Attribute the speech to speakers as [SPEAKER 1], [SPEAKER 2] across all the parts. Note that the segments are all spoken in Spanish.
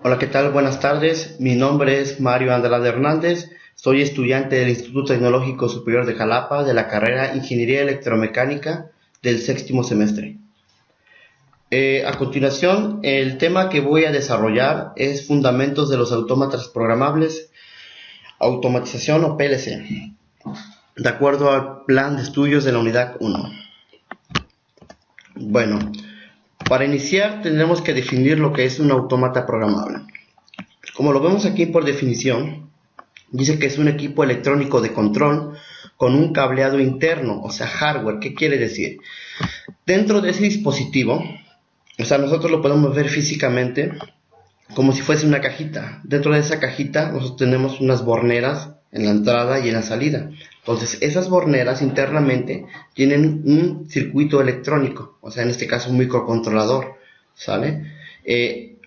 [SPEAKER 1] Hola, ¿qué tal? Buenas tardes. Mi nombre es Mario Andrade Hernández. Soy estudiante del Instituto Tecnológico Superior de Jalapa de la carrera Ingeniería Electromecánica del séptimo semestre. A continuación, el tema que voy a desarrollar es Fundamentos de los Autómatas Programables, Automatización o PLC, de acuerdo al Plan de Estudios de la Unidad 1. Bueno, para iniciar tendremos que definir lo que es un autómata programable. Como lo vemos aquí por definición, dice que es un equipo electrónico de control con un cableado interno, o sea, hardware. ¿Qué quiere decir? Dentro de ese dispositivo, o sea, nosotros lo podemos ver físicamente como si fuese una cajita. Dentro de esa cajita nosotros tenemos unas borneras en la entrada y en la salida. Entonces, esas borneras internamente tienen un circuito electrónico, o sea, en este caso un microcontrolador, ¿sale?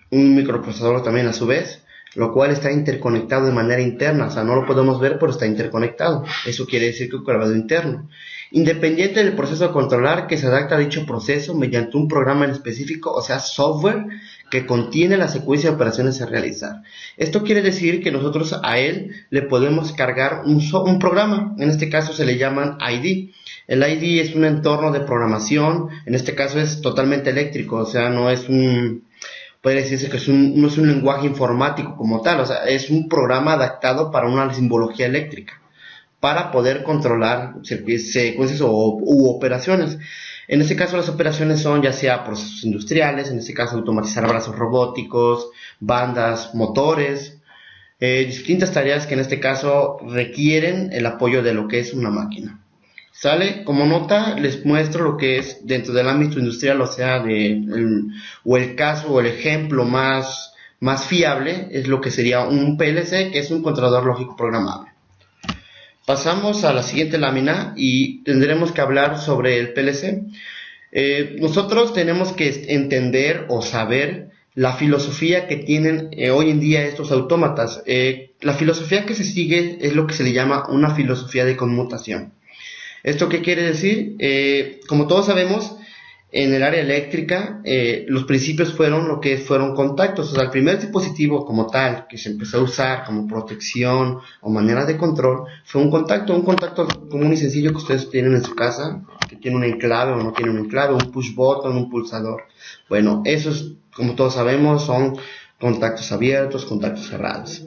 [SPEAKER 1] Un microprocesador también a su vez, lo cual está interconectado de manera interna, o sea, no lo podemos ver, pero está interconectado. Eso quiere decir que un cableado interno. Independiente del proceso a controlar, que se adapta a dicho proceso mediante un programa en específico, o sea, software, que contiene la secuencia de operaciones a realizar. Esto quiere decir que nosotros a él le podemos cargar un programa, en este caso se le llaman ID. El ID es un entorno de programación, en este caso es totalmente eléctrico, o sea, no es puede decirse que no es un lenguaje informático como tal, o sea, es un programa adaptado para una simbología eléctrica, para poder controlar secuencias u operaciones. En este caso las operaciones son ya sea procesos industriales, en este caso automatizar brazos robóticos, bandas, motores, distintas tareas que en este caso requieren el apoyo de lo que es una máquina. ¿Sale? Como nota les muestro lo que es dentro del ámbito industrial, o sea, el caso o el ejemplo más fiable es lo que sería un PLC, que es un controlador lógico programable. Pasamos a la siguiente lámina y tendremos que hablar sobre el PLC. Nosotros tenemos que entender o saber la filosofía que tienen hoy en día estos autómatas. La filosofía que se sigue es lo que se le llama una filosofía de conmutación. ¿Esto qué quiere decir? Como todos sabemos, en el área eléctrica, los principios fueron contactos. O sea, el primer dispositivo como tal que se empezó a usar como protección o manera de control fue un contacto común y sencillo que ustedes tienen en su casa, que tiene un enclave o no tiene un enclave, un push button, un pulsador. Bueno, esos, como todos sabemos, son contactos abiertos, contactos cerrados.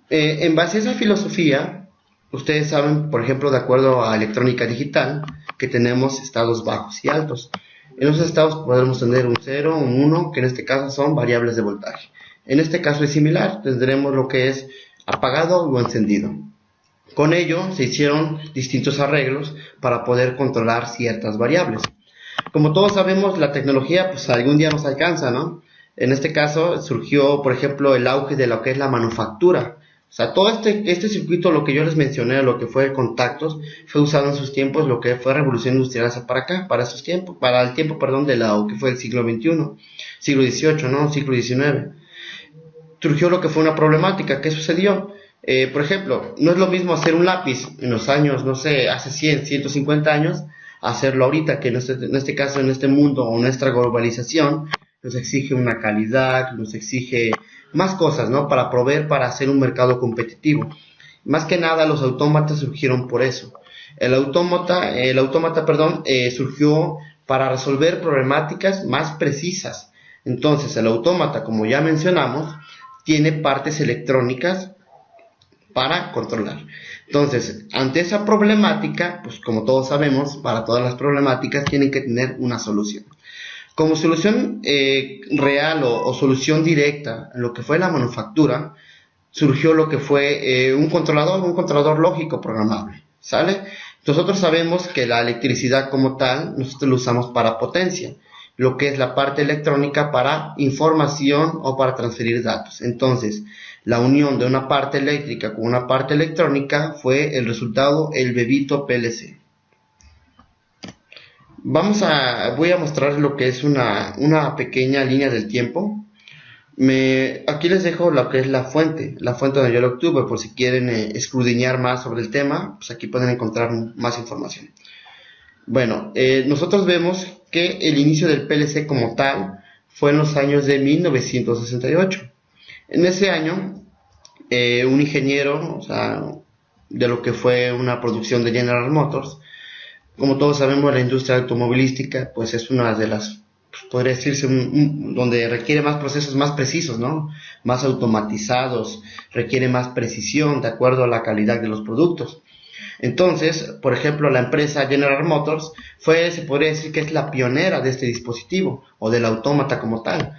[SPEAKER 1] En base a esa filosofía, ustedes saben, por ejemplo, de acuerdo a electrónica digital, que tenemos estados bajos y altos. En esos estados podremos tener un 0, un 1, que en este caso son variables de voltaje. En este caso es similar, tendremos lo que es apagado o encendido. Con ello se hicieron distintos arreglos para poder controlar ciertas variables. Como todos sabemos, la tecnología pues algún día nos alcanza, ¿no? En este caso surgió, por ejemplo, el auge de lo que es la manufactura. O sea, todo este circuito, lo que yo les mencioné, lo que fue contactos, fue usado en sus tiempos, lo que fue revolución industrial hacia para acá, para esos tiempos, para el tiempo, perdón, de lo que fue el siglo XXI, siglo XVIII, ¿no? Siglo XIX. Surgió lo que fue una problemática. ¿Qué sucedió? Por ejemplo, no es lo mismo hacer un lápiz en los años, no sé, hace 100, 150 años, hacerlo ahorita, que en este caso, en este mundo o nuestra globalización, nos exige una calidad, nos exige más cosas, ¿no? Para proveer, para hacer un mercado competitivo. Más que nada, los autómatas surgieron por eso. El autómata, surgió para resolver problemáticas más precisas. Entonces, el autómata, como ya mencionamos, tiene partes electrónicas para controlar. Entonces, ante esa problemática, pues como todos sabemos, para todas las problemáticas tienen que tener una solución. Como solución real o solución directa en lo que fue la manufactura, surgió lo que fue un controlador lógico programable, ¿sale? Nosotros sabemos que la electricidad como tal, nosotros lo usamos para potencia, lo que es la parte electrónica para información o para transferir datos. Entonces, la unión de una parte eléctrica con una parte electrónica fue el resultado, el bebito PLC. Voy a mostrar lo que es una pequeña línea del tiempo. Aquí les dejo lo que es la fuente donde yo lo obtuve, por si quieren escudriñar más sobre el tema, pues aquí pueden encontrar más información. Bueno, nosotros vemos que el inicio del PLC como tal fue en los años de 1968. En ese año, un ingeniero, o sea, de lo que fue una producción de General Motors, como todos sabemos, la industria automovilística, pues es una de las, pues, podría decirse, donde requiere más procesos más precisos, ¿no? Más automatizados, requiere más precisión de acuerdo a la calidad de los productos. Entonces, por ejemplo, la empresa General Motors se podría decir que es la pionera de este dispositivo, o del autómata como tal.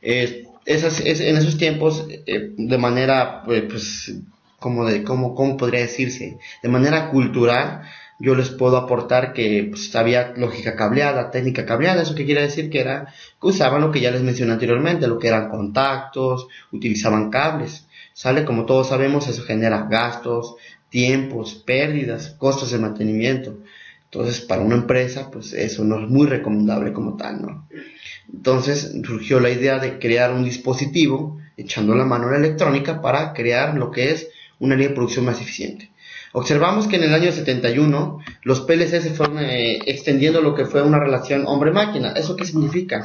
[SPEAKER 1] En esos tiempos, de manera, pues, ¿cómo podría decirse? De manera cultural, yo les puedo aportar que pues, había lógica cableada, técnica cableada. Eso que quiere decir que usaban lo que ya les mencioné anteriormente, lo que eran contactos, utilizaban cables, ¿sale? Como todos sabemos, eso genera gastos, tiempos, pérdidas, costos de mantenimiento. Entonces, para una empresa, pues eso no es muy recomendable como tal, ¿no? Entonces surgió la idea de crear un dispositivo echando la mano a la electrónica para crear lo que es una línea de producción más eficiente. Observamos que en el año 71 los PLC se fueron extendiendo lo que fue una relación hombre-máquina. ¿Eso qué significa?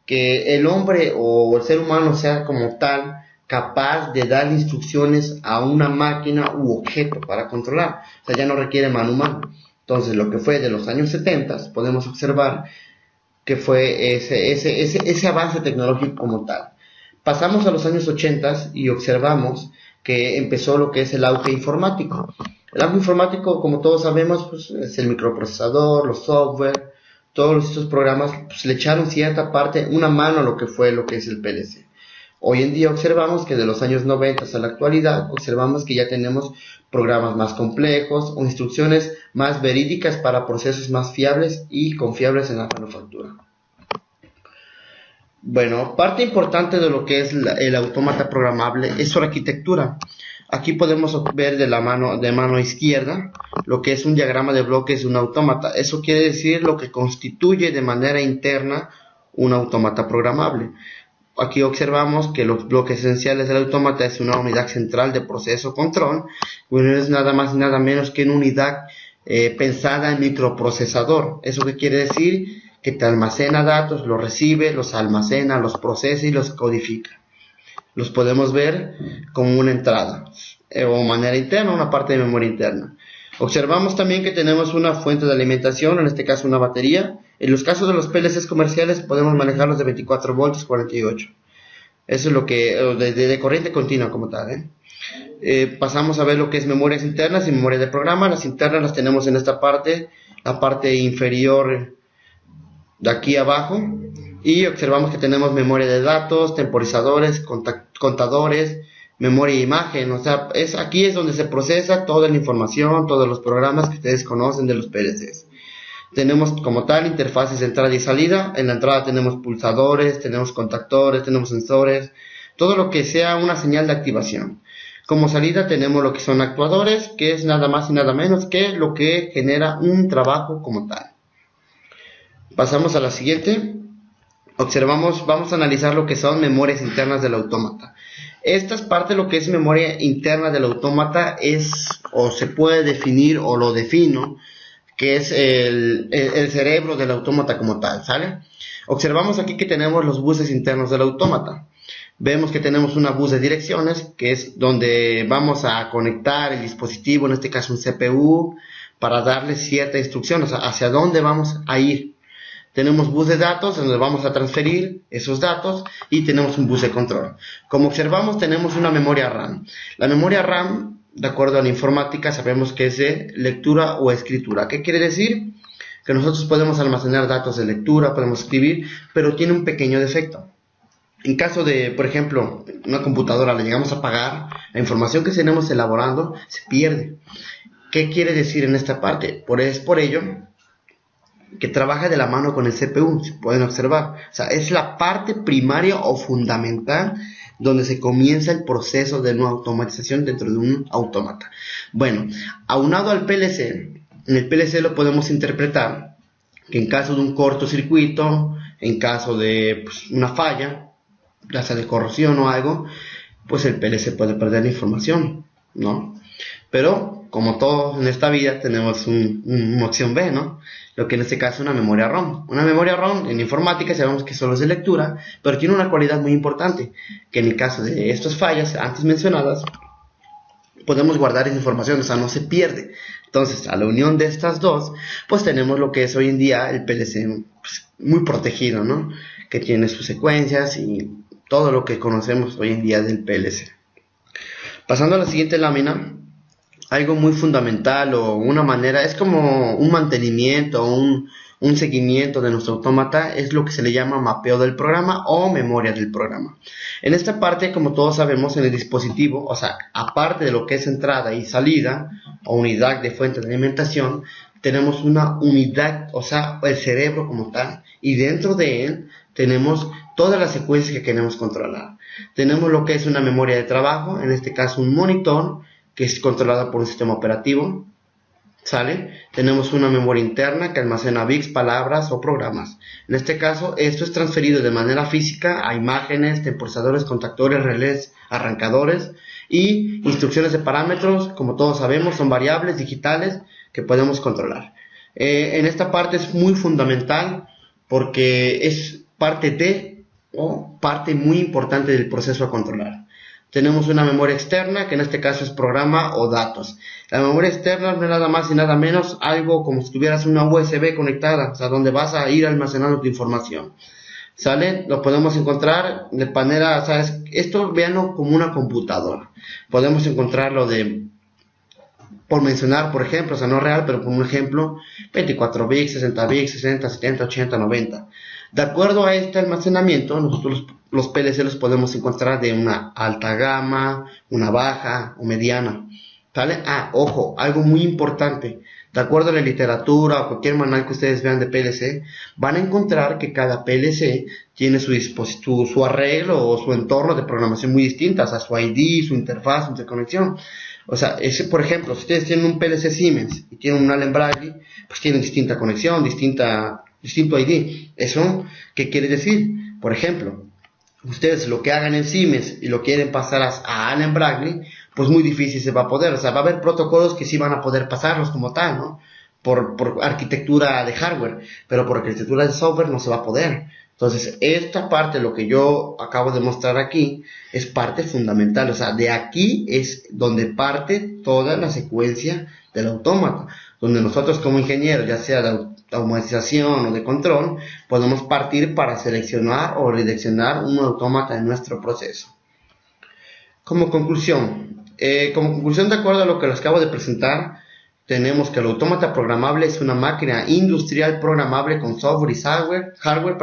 [SPEAKER 1] Que el hombre o el ser humano sea como tal capaz de dar instrucciones a una máquina u objeto para controlar. O sea, ya no requiere mano humana. Entonces, lo que fue de los años 70 podemos observar que fue ese avance tecnológico como tal. Pasamos a los años 80 y observamos que empezó lo que es el auge informático. El auge informático, como todos sabemos, pues, es el microprocesador, los software, todos estos programas pues, le echaron cierta parte, una mano a lo que es el PLC. Hoy en día observamos que de los años 90 a la actualidad, observamos que ya tenemos programas más complejos o instrucciones más verídicas para procesos más fiables y confiables en la manufactura. Bueno, parte importante de lo que es el autómata programable es su arquitectura. Aquí podemos ver de mano izquierda lo que es un diagrama de bloques de un autómata. Eso quiere decir lo que constituye de manera interna un autómata programable. Aquí observamos que los bloques esenciales del autómata es una unidad central de proceso control, que no es nada más y nada menos que una unidad pensada en microprocesador. ¿Eso qué quiere decir? Que te almacena datos, los recibe, los almacena, los procesa y los codifica. Los podemos ver como una entrada o manera interna, una parte de memoria interna. Observamos también que tenemos una fuente de alimentación, en este caso una batería. En los casos de los PLCs comerciales podemos manejarlos de 24 voltios 48. Eso es lo que de corriente continua como tal. Pasamos a ver lo que es memorias internas y memoria de programa. Las internas las tenemos en esta parte, la parte inferior de aquí abajo. Y observamos que tenemos memoria de datos, temporizadores, contadores, memoria de imagen. O sea, aquí es donde se procesa toda la información, todos los programas que ustedes conocen de los PLCs. Tenemos como tal interfaces de entrada y salida. En la entrada tenemos pulsadores, tenemos contactores, tenemos sensores, todo lo que sea una señal de activación. Como salida tenemos lo que son actuadores, que es nada más y nada menos que lo que genera un trabajo como tal. Pasamos a la siguiente. Observamos, vamos a analizar lo que son memorias internas del autómata. Esta es parte de lo que es memoria interna del autómata, o se puede definir, o lo defino, que es el cerebro del autómata como tal, ¿sale? Observamos aquí que tenemos los buses internos del autómata. Vemos que tenemos una bus de direcciones, que es donde vamos a conectar el dispositivo, en este caso un CPU, para darle cierta instrucción, o sea, hacia dónde vamos a ir. Tenemos bus de datos, donde vamos a transferir esos datos, y tenemos un bus de control. Como observamos, tenemos una memoria RAM. La memoria RAM, de acuerdo a la informática, sabemos que es de lectura o escritura. ¿Qué quiere decir? Que nosotros podemos almacenar datos de lectura, podemos escribir, pero tiene un pequeño defecto. En caso de, por ejemplo, una computadora la llegamos a apagar, la información que tenemos elaborando se pierde. ¿Qué quiere decir en esta parte? Es por ello que trabaja de la mano con el CPU, se pueden observar. O sea, es la parte primaria o fundamental donde se comienza el proceso de una automatización dentro de un autómata. Bueno, aunado al PLC, en el PLC lo podemos interpretar que en caso de un cortocircuito, en caso de una falla, ya sea de corrosión o algo, pues el PLC puede perder la información, ¿no? Pero, como todo en esta vida, tenemos una opción B, ¿no? Lo que en este caso es una memoria ROM. Una memoria ROM en informática sabemos que solo es de lectura, pero tiene una cualidad muy importante, que en el caso de estas fallas antes mencionadas, podemos guardar esa información, o sea, no se pierde. Entonces, a la unión de estas dos, pues tenemos lo que es hoy en día el PLC, pues, muy protegido, ¿no? Que tiene sus secuencias y todo lo que conocemos hoy en día del PLC. Pasando a la siguiente lámina, algo muy fundamental o una manera, es como un mantenimiento, un seguimiento de nuestro autómata, es lo que se le llama mapeo del programa o memoria del programa. En esta parte, como todos sabemos, en el dispositivo, o sea, aparte de lo que es entrada y salida, o unidad de fuente de alimentación, tenemos una unidad, o sea, el cerebro como tal, y dentro de él tenemos todas las secuencias que queremos controlar. Tenemos lo que es una memoria de trabajo, en este caso un monitor, que es controlada por un sistema operativo, ¿sale? Tenemos una memoria interna que almacena bits, palabras o programas. En este caso, esto es transferido de manera física a imágenes, temporizadores, contactores, relés, arrancadores y instrucciones de parámetros. Como todos sabemos, son variables digitales que podemos controlar. En esta parte es muy fundamental porque es parte muy importante del proceso a controlar. Tenemos una memoria externa, que en este caso es programa o datos. La memoria externa no es nada más y nada menos algo como si tuvieras una USB conectada, o sea, donde vas a ir almacenando tu información. ¿Sale? Lo podemos encontrar de manera, ¿sabes? Esto véanlo como una computadora. Podemos encontrarlo por mencionar, por ejemplo, o sea, no real, pero por un ejemplo, 24 bits, 60 bits, 60, 70, 80, 90. De acuerdo a este almacenamiento, nosotros los PLC los podemos encontrar de una alta gama, una baja o mediana. ¿Vale? Ojo, algo muy importante. De acuerdo a la literatura o cualquier manual que ustedes vean de PLC, van a encontrar que cada PLC tiene su arreglo o su entorno de programación muy distinta, o sea, su ID, su interfaz, su interconexión. O sea, por ejemplo, si ustedes tienen un PLC Siemens y tienen un Allen Bradley, pues tienen distinta conexión, distinto ID. ¿Eso qué quiere decir? Por ejemplo, ustedes lo que hagan en Siemens y lo quieren pasar a Allen Bradley, pues muy difícil se va a poder. O sea, va a haber protocolos que sí van a poder pasarlos como tal, ¿no? Por arquitectura de hardware, pero por arquitectura de software no se va a poder. Entonces, esta parte, lo que yo acabo de mostrar aquí, es parte fundamental. O sea, de aquí es donde parte toda la secuencia del autómata, donde nosotros como ingenieros, ya sea de automatización o de control, podemos partir para seleccionar o redireccionar un autómata en nuestro proceso. Como conclusión, de acuerdo a lo que les acabo de presentar, tenemos que el autómata programable es una máquina industrial programable con software y hardware,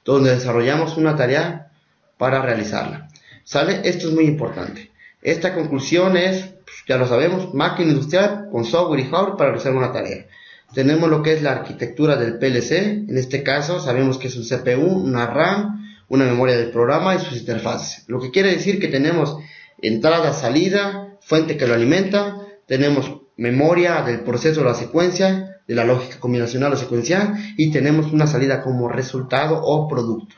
[SPEAKER 1] donde desarrollamos una tarea para realizarla. ¿Sale? Esto es muy importante. Esta conclusión es, pues, ya lo sabemos, máquina industrial con software y hardware para realizar una tarea. Tenemos lo que es la arquitectura del PLC. En este caso sabemos que es un CPU, una RAM, una memoria del programa y sus interfaces. Lo que quiere decir que tenemos entrada, salida, fuente que lo alimenta, tenemos memoria del proceso de la secuencia, de la lógica combinacional o secuencial, y tenemos una salida como resultado o producto.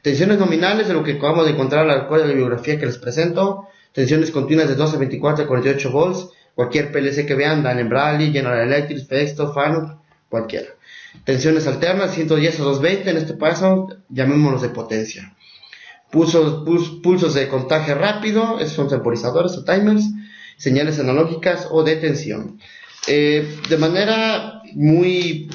[SPEAKER 1] Tensiones nominales de lo que acabamos de encontrar en la código de bibliografía que les presento, tensiones continuas de 12, 24 a 48 volts, cualquier PLC que vean, Allen Bradley, General Electric, Festo, Fanuc, cualquiera. Tensiones alternas, 110 a 220, en este caso, llamémoslos de potencia. Pulsos de contagio rápido, esos son temporizadores o timers, señales analógicas o de tensión. De manera muy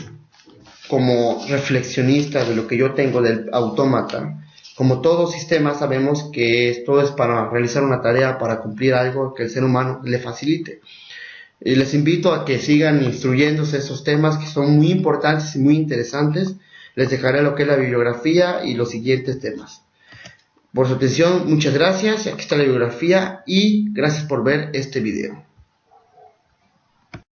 [SPEAKER 1] como reflexionista de lo que yo tengo del autómata, como todo sistema sabemos que esto es para realizar una tarea, para cumplir algo que el ser humano le facilite. Y les invito a que sigan instruyéndose esos temas que son muy importantes y muy interesantes. Les dejaré lo que es la bibliografía y los siguientes temas. Por su atención, muchas gracias. Aquí está la bibliografía y gracias por ver este video.